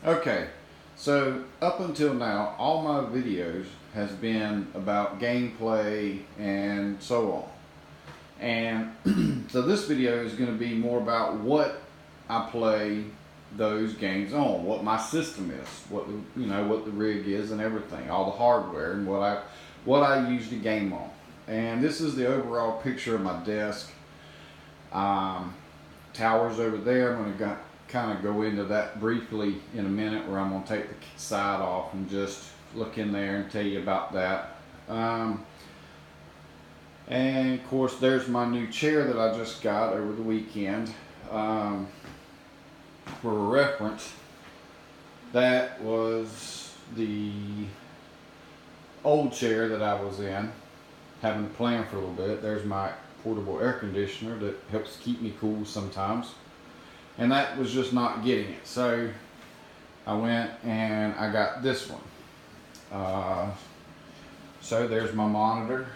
Okay, so up until now, all my videos has been about gameplay and so on. And so this video is going to be more about what I play those games on, what my system is, what what the rig is and everything, all the hardware and what I use to game on. And this is the overall picture of my desk. Um, Towers over there. I'm going to kind of go into that briefly in a minute, where I'm going to take the side off and just look in there and tell you about that. And of course, there's my new chair that I just got over the weekend. For reference, that was the old chair that I was in, having to plan for a little bit. There's my portable air conditioner that helps keep me cool sometimes, and that was just not getting it. So I went and I got this one. So there's my monitor,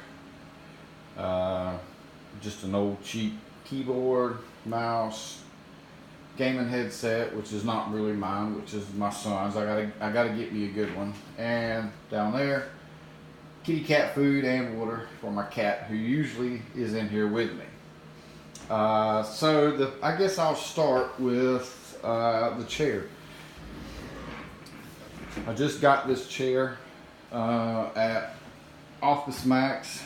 just an old cheap keyboard, mouse, gaming headset, which is not really mine, which is my son's. I gotta get me a good one. And down there, kitty cat food and water for my cat, who usually is in here with me. I guess I'll start with the chair. I just got this chair at Office Max.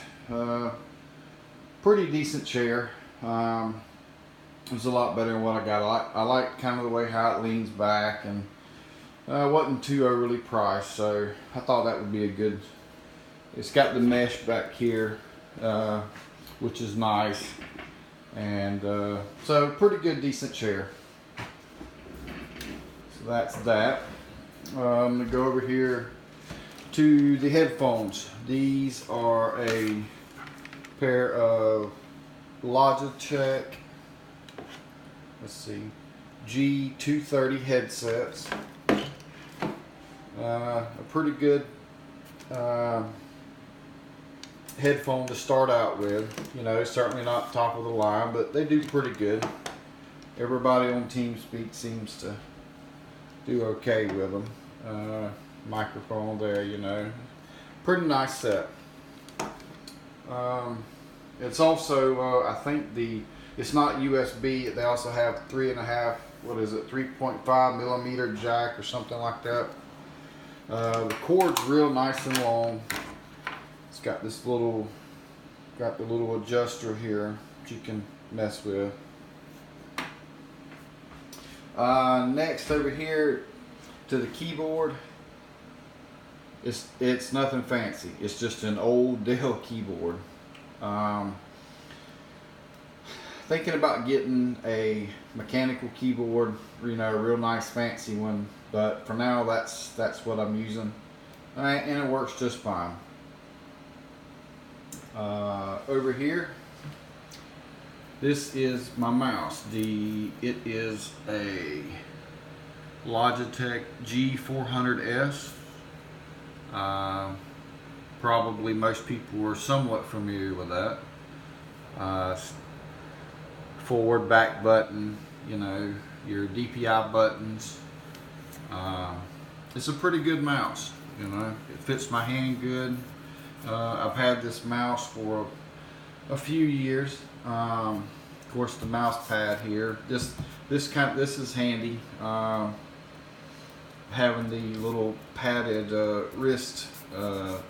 Pretty decent chair. It was a lot better than what I got. I like kind of the way how it leans back, and wasn't too overly priced, so I thought that would be a good. It's got the mesh back here, which is nice, and so pretty good, decent chair. So that's that. I'm gonna go over here to the headphones. These are a pair of Logitech, let's see, G230 headsets. A pretty good headphone to start out with. Certainly not top of the line, but they do pretty good. Everybody on TeamSpeak seems to do okay with them. Microphone there, pretty nice set. It's also, I think it's not USB. They also have 3.5 millimeter jack or something like that. The cord's real nice and long. It's got the little adjuster here that you can mess with. Next, over here to the keyboard. It's nothing fancy. It's just an old Dell keyboard. Thinking about getting a mechanical keyboard, a real nice fancy one, but for now that's what I'm using, and it works just fine. Over here, this is my mouse. It is a Logitech G400S. Probably most people are somewhat familiar with that. Forward, back button, your DPI buttons. It's a pretty good mouse. It fits my hand good. I've had this mouse for a few years. Of course, the mouse pad here. This is handy. Having the little padded wrist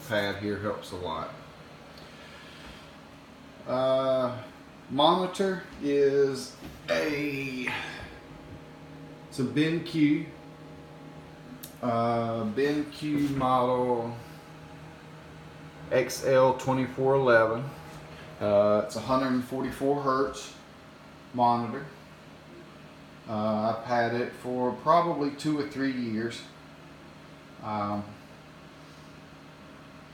pad here helps a lot. Monitor is it's a BenQ model XL2411. It's 144 hertz monitor. I've had it for probably 2 or 3 years. No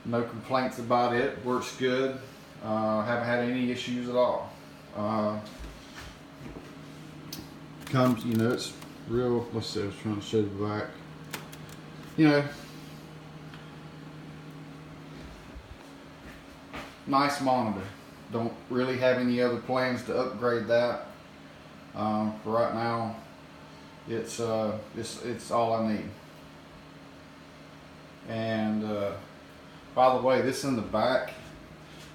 complaints about it. Works good. Haven't had any issues at all. Comes, it's real. Let's see. I was trying to show the back. Nice monitor. Don't really have any other plans to upgrade that. For right now, It's all I need. And by the way, this in the back,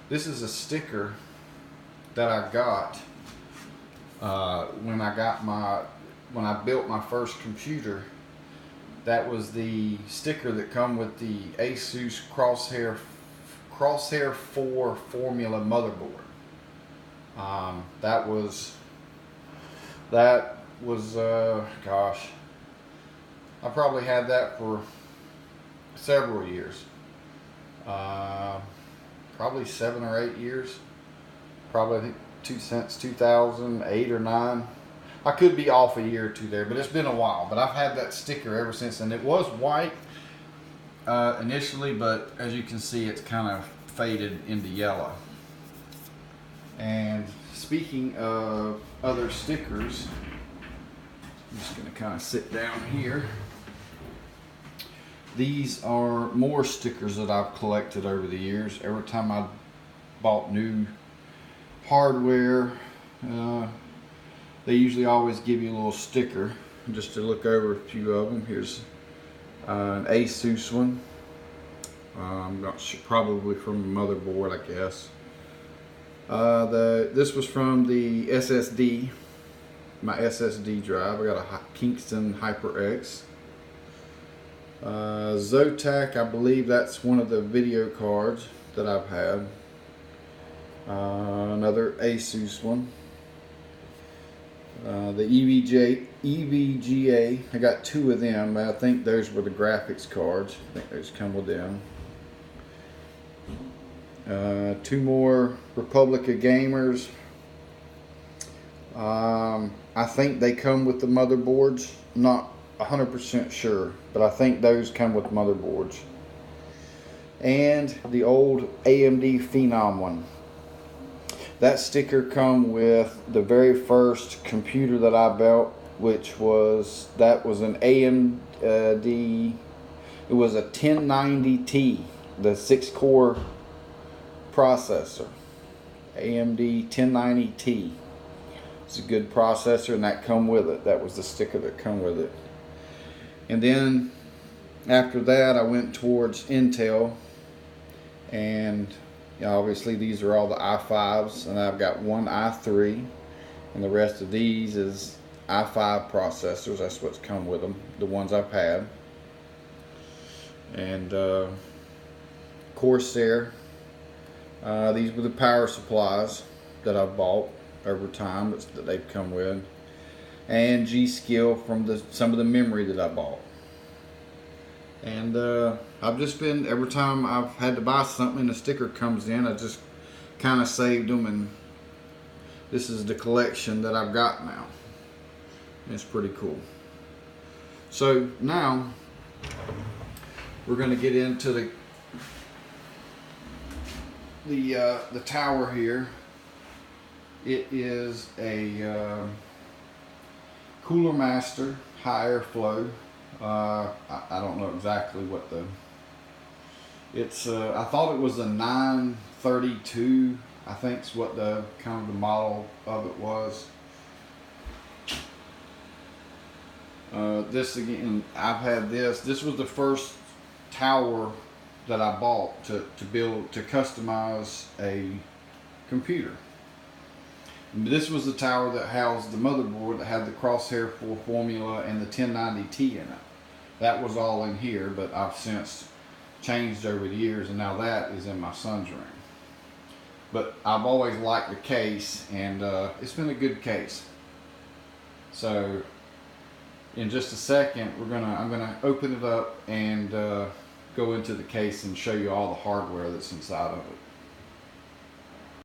this is a sticker that I got when I built my first computer. That was the sticker that come with the Asus Crosshair 4 Formula motherboard. That was gosh, I probably had that for several years, probably 7 or 8 years, probably I think since 2008 or 9. I could be off a year or two there, but it's been a while. But I've had that sticker ever since, and it was white initially, but as you can see, it's kind of faded into yellow. And speaking of other stickers, I'm just going to kind of sit down here. These are more stickers that I've collected over the years. Every time I bought new hardware, they usually always give you a little sticker. Just to look over a few of them. Here's an Asus one. I'm not sure, probably from the motherboard, I guess. This was from the SSD, my SSD drive. I got a Kingston HyperX. Zotac, I believe that's one of the video cards that I've had. Another Asus one. The EVGA, I got 2 of them, but I think those were the graphics cards. I think those come with them. 2 more Republica Gamers. I think they come with the motherboards. Not 100% sure, but I think those come with motherboards. And the old AMD Phenom one. That sticker come with the very first computer that I built, which was an AMD. It was a 1090T, the 6-core processor. AMD 1090T. It's a good processor, and that come with it. That was the sticker that come with it. And then after that, I went towards Intel, and obviously these are all the i5s, and I've got one i3, and the rest of these is i5 processors. That's what's come with them, the ones I've had. And Corsair, these were the power supplies that I've bought over time that they've come with, and G.Skill from some of the memory that I bought. And I've just been, every time I've had to buy something and the sticker comes in, I just kind of saved them, and this is the collection that I've got now. It's pretty cool. So now we're going to get into the tower here. It is a Cooler Master high airflow. I don't know exactly what it's I thought it was a 932, I think is what the kind of the model of it was. This again, I've had this was the first tower that I bought to customize a computer. This was the tower that housed the motherboard that had the Crosshair 4 Formula and the 1090T in it. That was all in here, but I've since changed over the years, and now that is in my son's room. But I've always liked the case, and it's been a good case. So in just a second, I'm gonna open it up and go into the case and show you all the hardware that's inside of it.